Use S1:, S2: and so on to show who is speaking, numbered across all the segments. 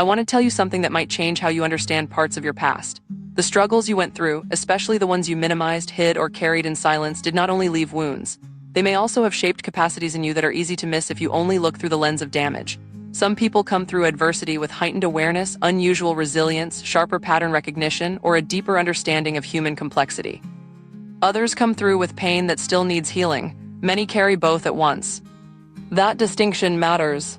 S1: I want to tell you something that might change how you understand parts of your past. The struggles you went through, especially the ones you minimized, hid, or carried in silence, did not only leave wounds. They may also have shaped capacities in you that are easy to miss if you only look through the lens of damage. Some people come through adversity with heightened awareness, unusual resilience, sharper pattern recognition, or a deeper understanding of human complexity. Others come through with pain that still needs healing. Many carry both at once. That distinction matters,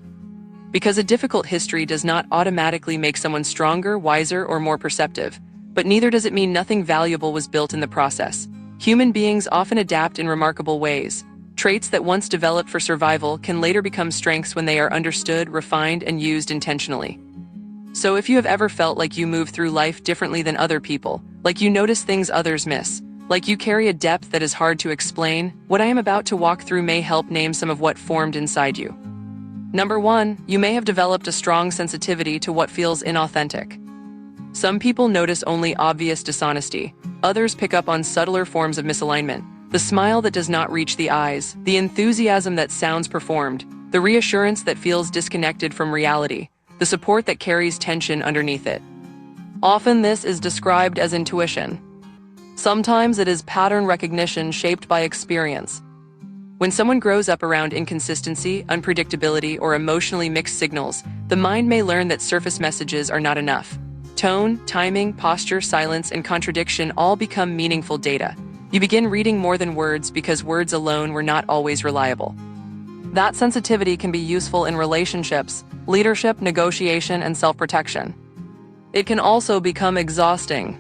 S1: because a difficult history does not automatically make someone stronger, wiser, or more perceptive, but neither does it mean nothing valuable was built in the process. Human beings often adapt in remarkable ways. Traits that once developed for survival can later become strengths when they are understood, refined, and used intentionally. So if you have ever felt like you move through life differently than other people, like you notice things others miss, like you carry a depth that is hard to explain, what I am about to walk through may help name some of what formed inside you. Number 1, you may have developed a strong sensitivity to what feels inauthentic. Some people notice only obvious dishonesty. Others pick up on subtler forms of misalignment. The smile that does not reach the eyes, the enthusiasm that sounds performed, the reassurance that feels disconnected from reality, the support that carries tension underneath it. Often this is described as intuition. Sometimes it is pattern recognition shaped by experience. When someone grows up around inconsistency, unpredictability, or emotionally mixed signals, the mind may learn that surface messages are not enough. Tone, timing, posture, silence, and contradiction all become meaningful data. You begin reading more than words because words alone were not always reliable. That sensitivity can be useful in relationships, leadership, negotiation, and self-protection. It can also become exhausting.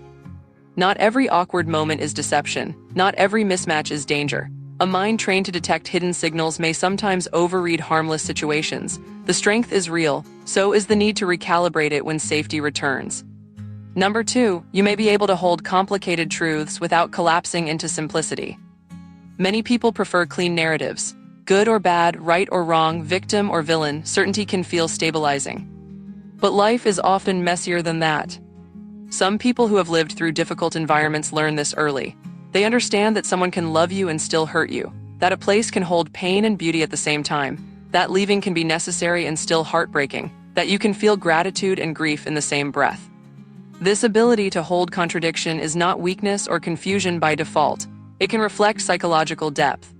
S1: Not every awkward moment is deception. Not every mismatch is danger. A mind trained to detect hidden signals may sometimes overread harmless situations. The strength is real, so is the need to recalibrate it when safety returns. Number 2, you may be able to hold complicated truths without collapsing into simplicity. Many people prefer clean narratives. Good or bad, right or wrong, victim or villain, certainty can feel stabilizing. But life is often messier than that. Some people who have lived through difficult environments learn this early. They understand that someone can love you and still hurt you, that a place can hold pain and beauty at the same time, that leaving can be necessary and still heartbreaking, that you can feel gratitude and grief in the same breath. This ability to hold contradiction is not weakness or confusion by default. It can reflect psychological depth.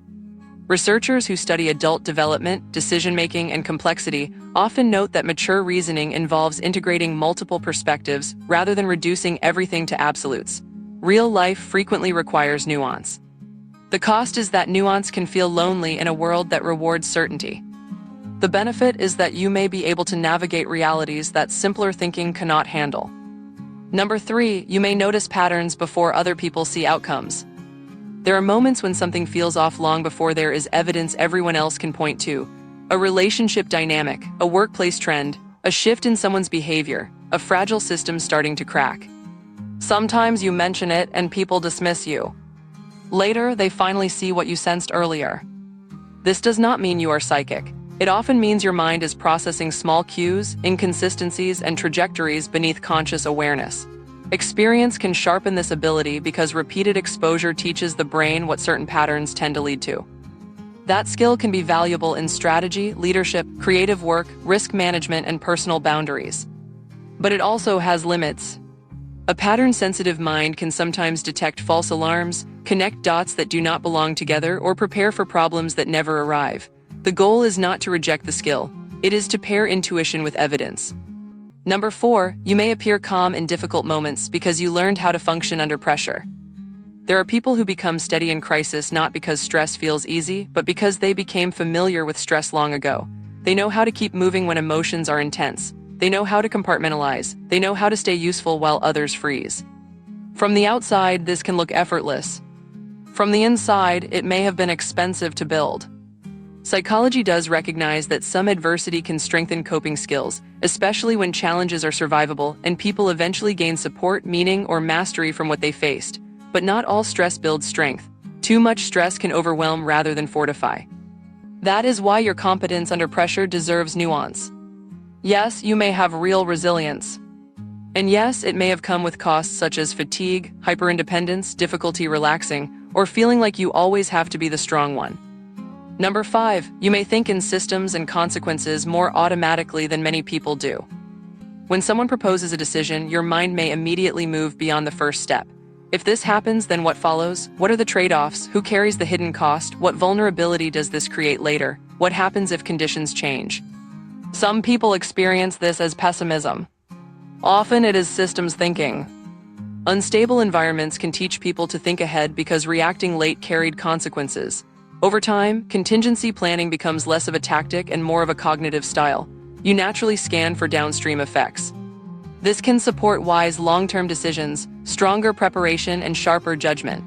S1: Researchers who study adult development, decision-making, and complexity often note that mature reasoning involves integrating multiple perspectives rather than reducing everything to absolutes. Real life frequently requires nuance. The cost is that nuance can feel lonely in a world that rewards certainty. The benefit is that you may be able to navigate realities that simpler thinking cannot handle. Number 3, you may notice patterns before other people see outcomes. There are moments when something feels off long before there is evidence everyone else can point to. A relationship dynamic, a workplace trend, a shift in someone's behavior, a fragile system starting to crack. Sometimes you mention it and people dismiss you. Later, they finally see what you sensed earlier. This does not mean you are psychic. It often means your mind is processing small cues, inconsistencies, and trajectories beneath conscious awareness. Experience can sharpen this ability because repeated exposure teaches the brain what certain patterns tend to lead to. That skill can be valuable in strategy, leadership, creative work, risk management, and personal boundaries. But it also has limits. A pattern-sensitive mind can sometimes detect false alarms, connect dots that do not belong together, or prepare for problems that never arrive. The goal is not to reject the skill. It is to pair intuition with evidence. Number 4, you may appear calm in difficult moments because you learned how to function under pressure. There are people who become steady in crisis not because stress feels easy, but because they became familiar with stress long ago. They know how to keep moving when emotions are intense. They know how to compartmentalize. They know how to stay useful while others freeze. From the outside, this can look effortless. From the inside, it may have been expensive to build. Psychology does recognize that some adversity can strengthen coping skills, especially when challenges are survivable and people eventually gain support, meaning, or mastery from what they faced. But not all stress builds strength. Too much stress can overwhelm rather than fortify. That is why your competence under pressure deserves nuance. Yes, you may have real resilience. And yes, it may have come with costs such as fatigue, hyperindependence, difficulty relaxing, or feeling like you always have to be the strong one. Number 5, you may think in systems and consequences more automatically than many people do. When someone proposes a decision, your mind may immediately move beyond the first step. If this happens, then what follows? What are the trade-offs? Who carries the hidden cost? What vulnerability does this create later? What happens if conditions change? Some people experience this as pessimism. Often it is systems thinking. Unstable environments can teach people to think ahead because reacting late carried consequences. Over time, contingency planning becomes less of a tactic and more of a cognitive style. You naturally scan for downstream effects. This can support wise long-term decisions, stronger preparation, and sharper judgment.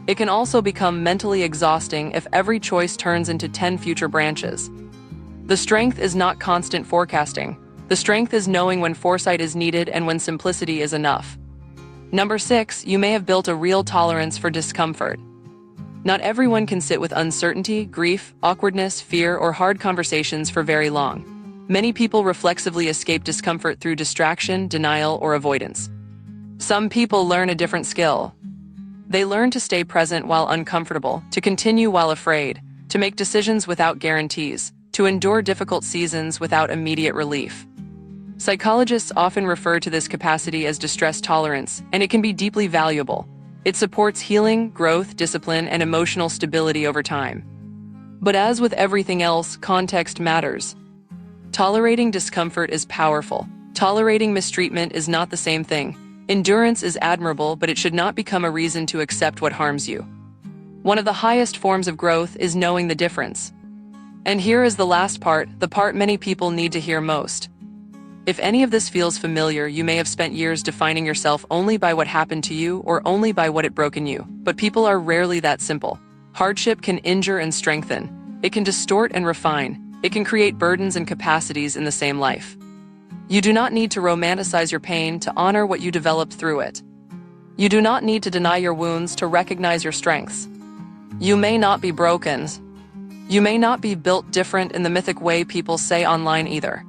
S1: It can also become mentally exhausting if every choice turns into 10 future branches. The strength is not constant forecasting. The strength is knowing when foresight is needed and when simplicity is enough. Number 6, you may have built a real tolerance for discomfort. Not everyone can sit with uncertainty, grief, awkwardness, fear, or hard conversations for very long. Many people reflexively escape discomfort through distraction, denial, or avoidance. Some people learn a different skill. They learn to stay present while uncomfortable, to continue while afraid, to make decisions without guarantees, to endure difficult seasons without immediate relief. Psychologists often refer to this capacity as distress tolerance, and it can be deeply valuable. It supports healing, growth, discipline, and emotional stability over time. But as with everything else, context matters. Tolerating discomfort is powerful. Tolerating mistreatment is not the same thing. Endurance is admirable, but it should not become a reason to accept what harms you. One of the highest forms of growth is knowing the difference. And here is the last part, the part many people need to hear most. If any of this feels familiar, you may have spent years defining yourself only by what happened to you or only by what it broke in you. But people are rarely that simple. Hardship can injure and strengthen. It can distort and refine. It can create burdens and capacities in the same life. You do not need to romanticize your pain to honor what you developed through it. You do not need to deny your wounds to recognize your strengths. You may not be broken. You may not be built different in the mythic way people say online either.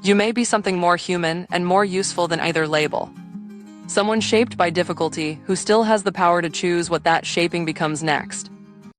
S1: You may be something more human and more useful than either label. Someone shaped by difficulty who still has the power to choose what that shaping becomes next.